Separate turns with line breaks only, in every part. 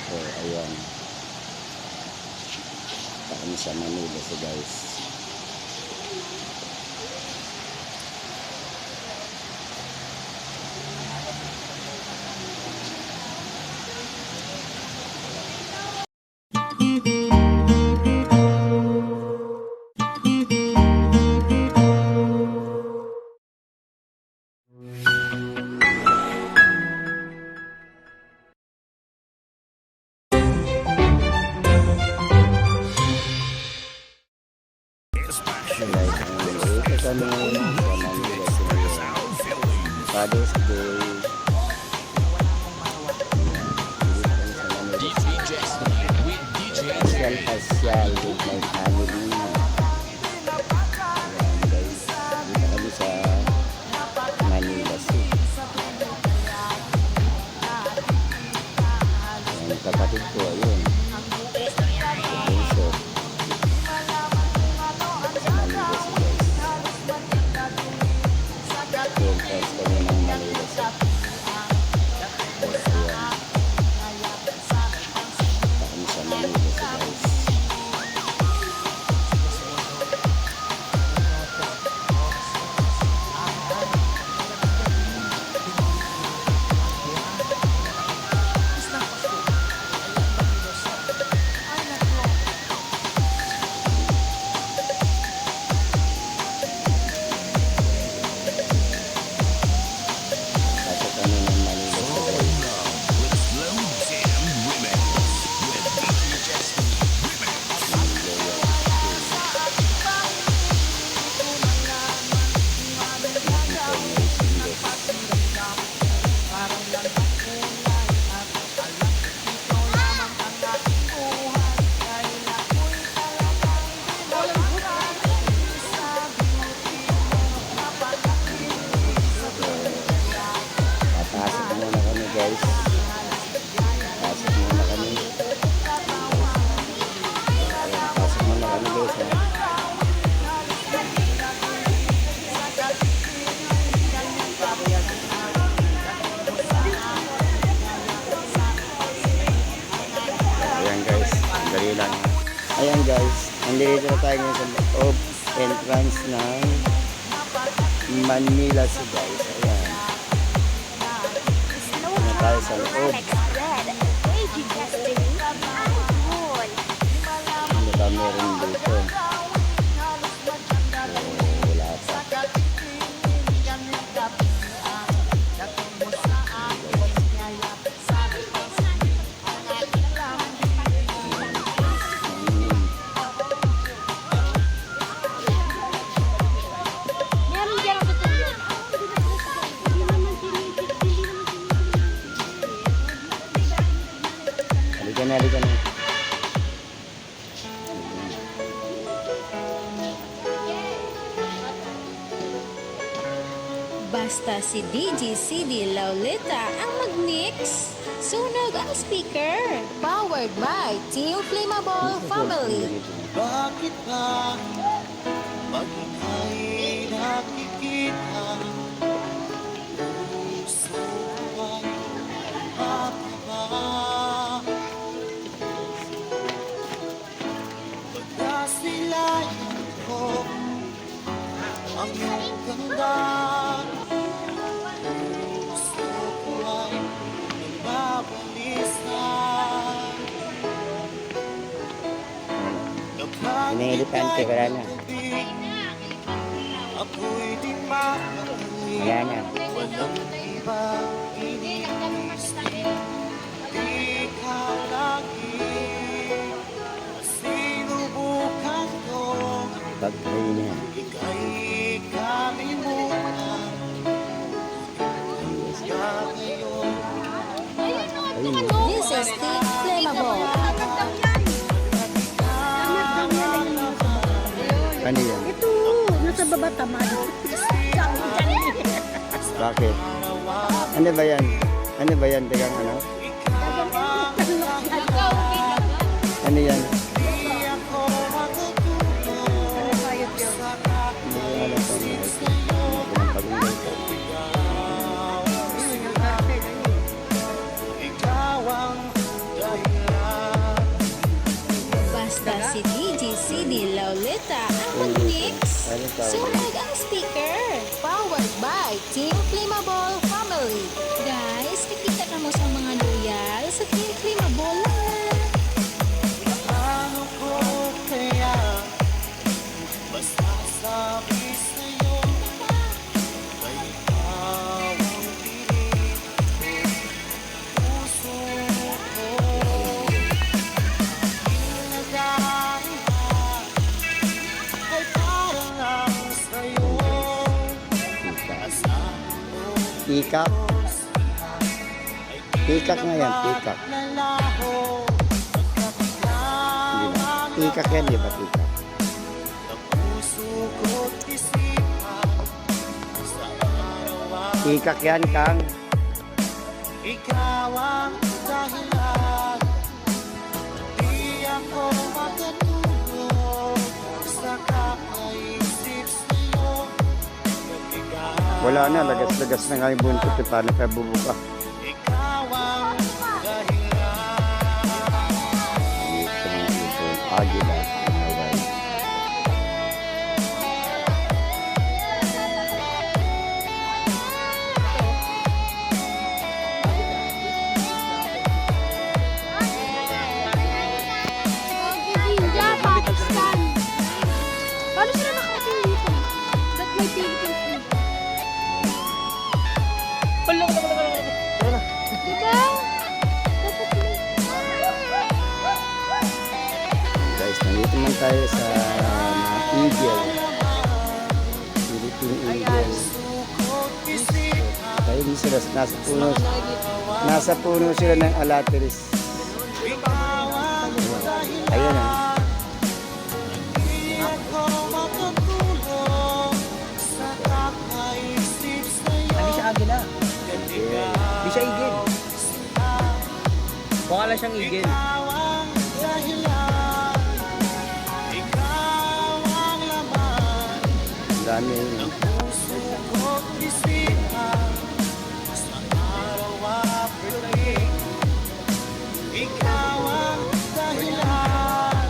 So, ayan. Kami sa Manila so guys. Father's Day. Pasyal with my family. Ayan guys, dito kami sa Manila City. Ayan, kapatid ko, ayun. Sa Manila City guys. Yung friends kami ng Manila City. Ayan guys, nandito na tayo ngayon sa loob entrance ng Manila City guys. Ayan. Nandito na tayo sa loob. Ano ba meron dito? So, wala pa. Halika na.
Basta si DJ CD Lauleta ang mag-mix, sunog ang speaker. Powered by Team Flammable Family.
Bakit ba pag ika'y nakikita, puso ko'y mapaba? Pagkasilayan ko ang iyong ganda, puso ko'y nagbabalisa.
Inilipante ko lang na. Ayan na.
Walang iba iniisip, ikaw lagi. Sinubukan ko,
Pag-pray na.
ika'y kalimutan. Kaya ngayon,
This is Team Flammable.
Ano yan?
Ito, nasa baba tamad.
Bakit? Ano ba yan? Ano ba yan? Tegang ano? Ano yan?
ikaw ang dahilan.
DJCD Laulita ang mag-mix. Sunog ang speaker. Powered by Team Flammable Family. Guys, nakita na mo sa mga loyal sa Team Flammable.
Ano ko kaya basta sabi sa'yo ay ikaw ang pilit ko, puso ko inilagay na ay para lang sa'yo. Asahan ko
Pikak. Pikak nga yan, pikak.
lalaho
Hindi ba? Pikak yan, di ba pikak?
ng puso ko't isipan sa araw-araw.
Pikak yan, Kang.
Ikaw ang dahilan, di ako makatulog sa kakaisip sa'yo. Ikaw,
Wala na, lagas-lagas na nga yung buntot. Paano kaya bubuka?
ikaw ang dahilan.
Ito mga ipon. Agila. Alright.
India, Pakistan. Paano sila nakarating dito? That may Philippines din. Diba? Dapat
Guys, nandito man tayo sa mga eagle. Philippine eagle. Tayo din sila, nasa puno sila ng alateris. Ayan ah.
Di ako makatulog sa kakaisip sa'yo.
Hindi siya agila.
Yeah.
Hindi siya igil. Mukha lang siyang igil.
Ikaw ang dahilan, ikaw ang laman.
Ang dami yun.
Puso ko't isipan sa araw-araw. Ikaw ang dahilan,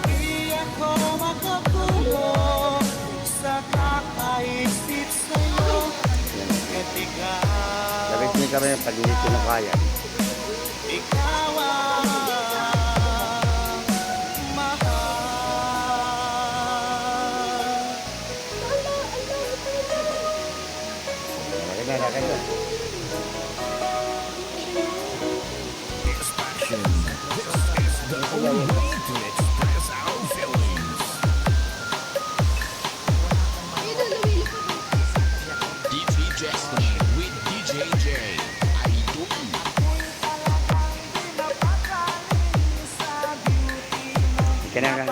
di ako makatulog sa kakaisip sa'yo. At ikaw,
Dapat niya kami pag hindi kinakayan.
ikaw ang mahal.
Maganda.
DJ Destiny with DJ J. Idol.
Ika na lang.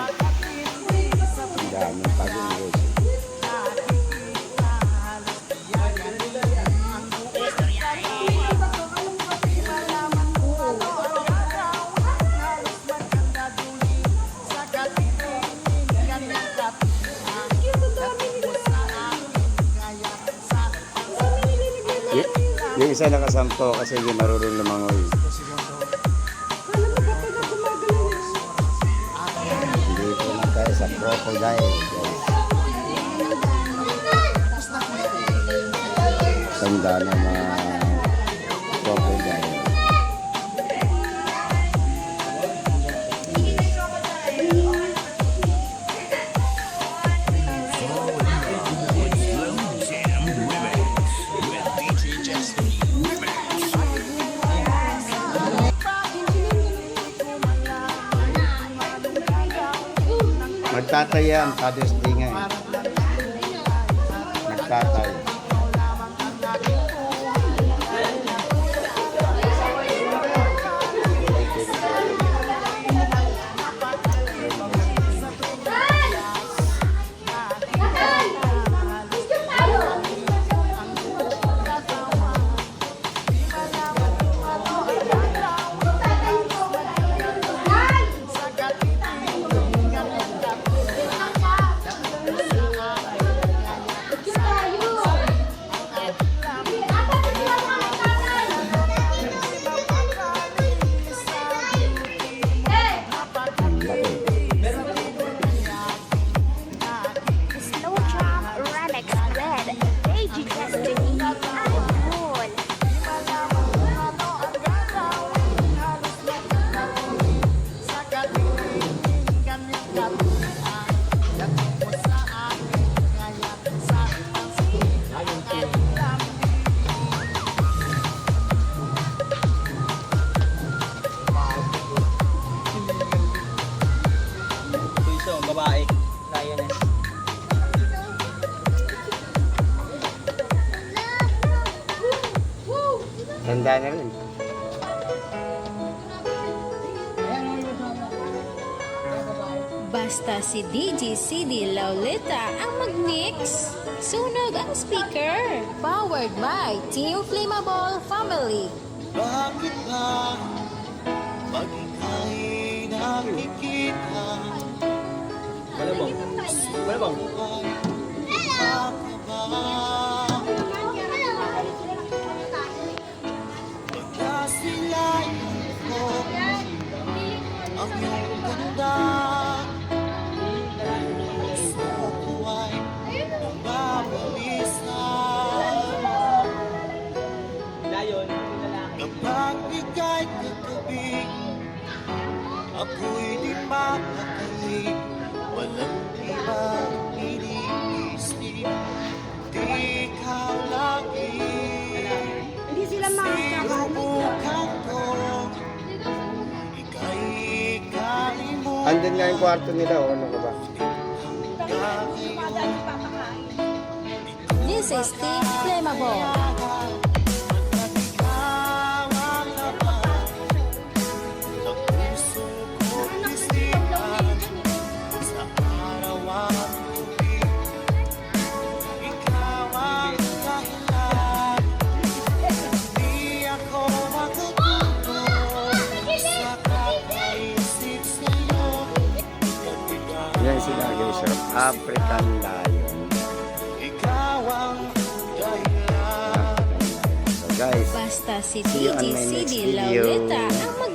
Ang dami pagong guys. Yung isa nakasampo kasi hindi marunong lumangoy. Dito naman tayo sa crocodile. Tanda ng mga crocodile.
DJ Destiny.
Magtataya ang Father's Day nga eh. Magtatay. Matanda na rin.
Basta si DJ CD Lauleta ang mag-mix. Sunog ang speaker. Powered by Team Flammable Family.
Bakit ba pag ika'y nakikita
Malamang. Malamang.
ay nakakaba? Pagkasilayan ko ang iyong ganda, puso ko ay nababalisan.
Layon.
Kapag ika'y katabi, ako'y di makakali. Walang ibang iniisip, di ikaw lagi.
Hindi sila makakakali.
Sinubukan ko, ika'y kalimutan.
Andun nga yung kwarto nila, o ano ka ba?
This is Team Flammable.
Yan sila guys, sir. African Lion.
Ikaw ang dahilan.
So guys,
Basta si
See you on
DJ
my next
CD
video.
Lauleta ang